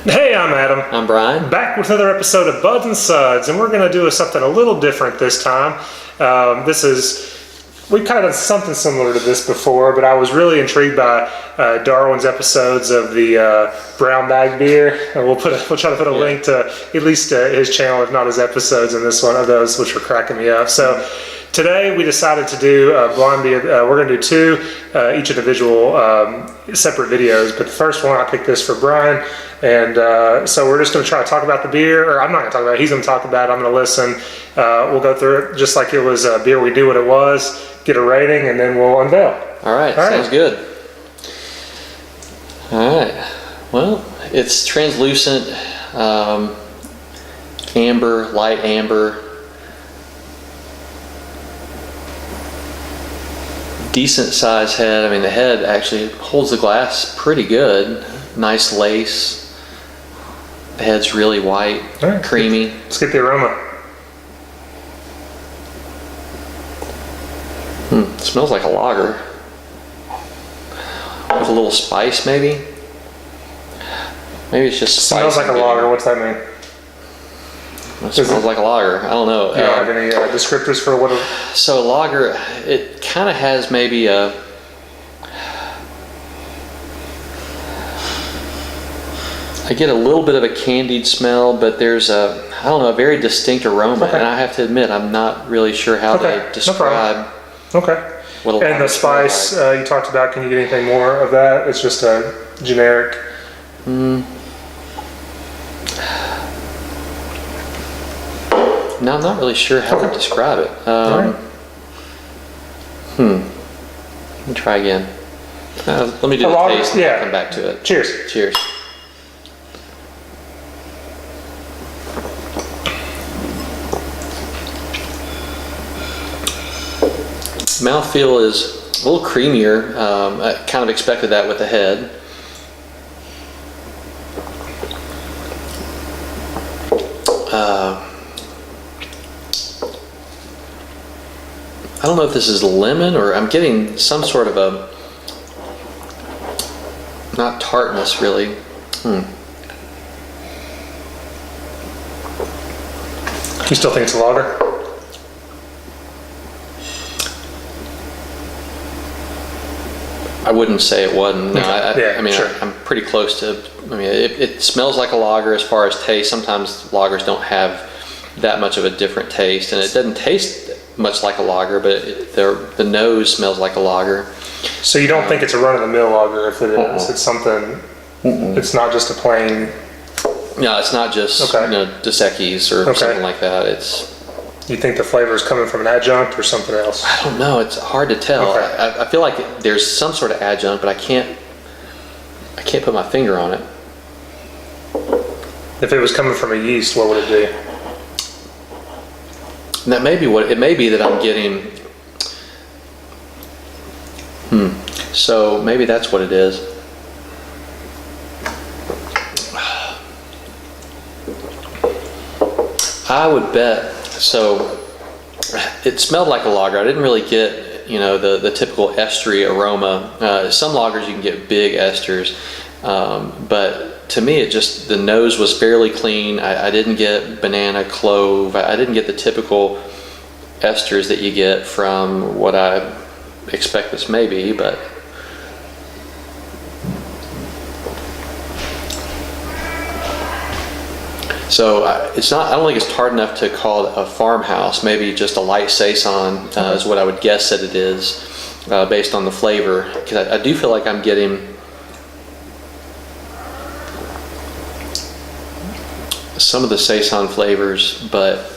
Hey, I'm Adam. I'm Bryan. Back with another episode of Buds and Suds, and we're going to do something a little different this time. We've kind of done something similar to this before, but I was really intrigued by Darwin's episodes of the brown bag beer. And we'll try to put a link to at least his channel, if not his episodes, in this one of those, which were cracking me up. So today we decided to do blind beer. We're going to do two, each individual separate videos. But the first one, I picked this for Bryan. And so we're just going to try to talk about the beer, or I'm not going to talk about it, he's going to talk about it, I'm going to listen. We'll go through it just like it was a beer, we knew what it was, get a rating, and then we'll unveil. All right, sounds good. All right, well, it's translucent, amber, light amber. Decent size head. I mean, the head actually holds the glass pretty good. Nice lace. The head's really white, creamy. Let's get the aroma. It smells like a lager. With a little spice, maybe? Maybe it's just spice. Smells like a lager, what's that mean? It smells like a lager. I don't know. You don't have any descriptors for what So a lager, it kind of has maybe a... I get a little bit of a candied smell, but there's a, I don't know, a very distinct aroma. And I have to admit, I'm not really sure how to describe what a And the spice you talked about, can you get anything more of that? It's just a generic... No, I'm not really sure how to describe it. Let me try again. Let me do the taste and I'll come back to it. Cheers. Cheers. Mouthfeel is a little creamier. I kind of expected that with the head. I don't know if this is lemon or I'm getting some sort of a, not tartness really. You still think it's a lager? I wouldn't say it wasn't. No, I mean, sure. I'm pretty close to, I mean, it smells like a lager as far as taste. Sometimes lagers don't have that much of a different taste, and it doesn't taste much like a lager, but the nose smells like a lager. So you don't think it's a run-of-the-mill lager if it is? It's something, it's not just a plain... No, it's not just Dos Equis or something like that. It's... You think the flavor is coming from an adjunct or something else? I don't know. It's hard to tell. I feel like there's some sort of adjunct, but I can't put my finger on it. If it was coming from a yeast, what would it be? And that may be what it may be that I'm getting. So maybe that's what it is. I would bet. So it smelled like a lager. I didn't really get, the typical estery aroma. Some lagers you can get big esters, but to me the nose was fairly clean. I didn't get banana, clove. I didn't get the typical esters that you get from what I expect this may be, but so it's not. I don't think it's tart enough to call it a farmhouse. Maybe just a light saison is what I would guess that it is, based on the flavor. Because I do feel like I'm getting some of the saison flavors, but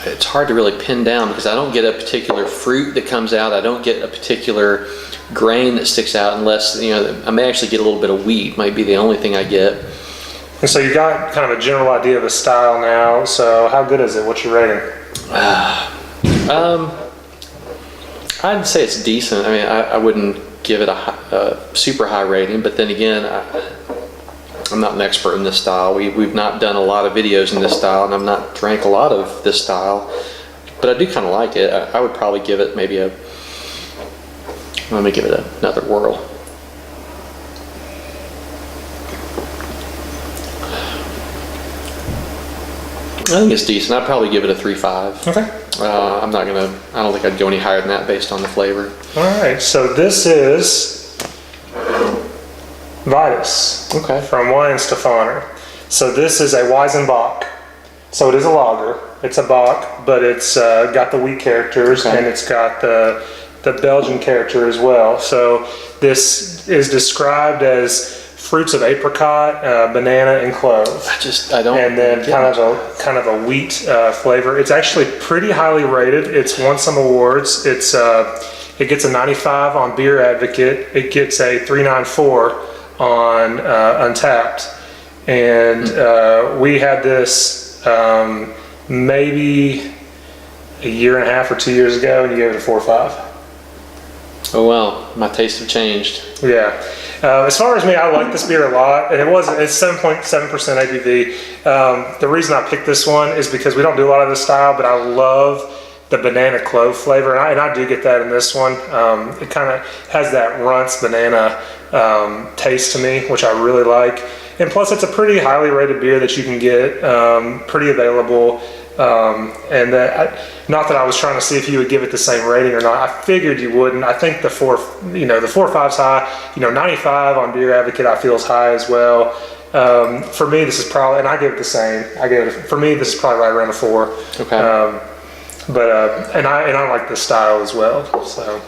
it's hard to really pin down because I don't get a particular fruit that comes out. I don't get a particular grain that sticks out unless I may actually get a little bit of wheat. Might be the only thing I get. And so you got kind of a general idea of the style now. So how good is it? What's your rating? I'd say it's decent. I mean, I wouldn't give it a super high rating, but then again, I'm not an expert in this style. We've not done a lot of videos in this style, and I've not drank a lot of this style, but I do kind of like it. I would probably give it maybe let me give it another whirl. I think it's decent. I'd probably give it a 3.5. Okay. I don't think I'd go any higher than that based on the flavor. All right. So this is Vitus. Okay. From Weihenstephaner. So this is a Weizenbock. So it is a lager. It's a bock, but it's got the wheat characters, and it's got the Belgian character as well. So this is described as fruits of apricot, banana, and clove. I don't. And then kind of a wheat flavor. It's actually pretty highly rated. It's won some awards. It gets a 95 on Beer Advocate. It gets a 394 on Untapped. And we had this maybe a year and a half or 2 years ago, and you gave it a 4.5. Oh well, my tastes have changed. Yeah. As far as me, I like this beer a lot, and it's 7.7% ABV. The reason I picked this one is because we don't do a lot of this style, but I love the banana clove flavor, and I do get that in this one. It kind of has that Runts banana taste to me, which I really like. And plus, it's a pretty highly rated beer that you can get, pretty available. Not that I was trying to see if you would give it the same rating or not. I figured you wouldn't. I think the 4.5's high. 95 on Beer Advocate I feel is high as well. For me, this is probably, and I give it the same. For me, this is probably right around a 4. Okay. And I like this style as well. So.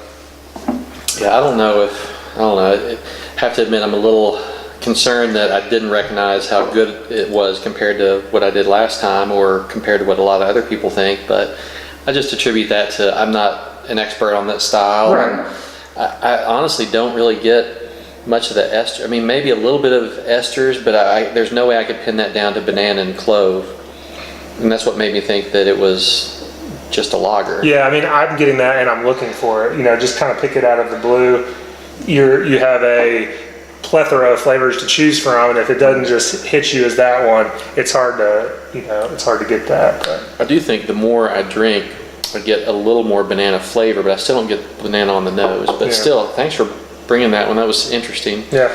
Yeah, I don't know. I have to admit, I'm a little concerned that I didn't recognize how good it was compared to what I did last time, or compared to what a lot of other people think. But I just attribute that to I'm not an expert on that style. Right. I honestly don't really get much of the ester. I mean, maybe a little bit of esters, but there's no way I could pin that down to banana and clove. And that's what made me think that it was just a lager. Yeah, I mean, I'm getting that, and I'm looking for it. Just kind of pick it out of the blue. You have a plethora of flavors to choose from, and if it doesn't just hit you as that one, it's hard to get that. But I do think the more I drink, I get a little more banana flavor, but I still don't get banana on the nose. But still, thanks for bringing that one. That was interesting. Yeah.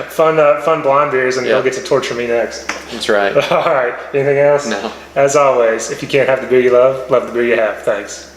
fun blind beers, and you'll get to torture me next. That's right. All right. Anything else? No. As always, if you can't have the beer you love the beer you have. Thanks.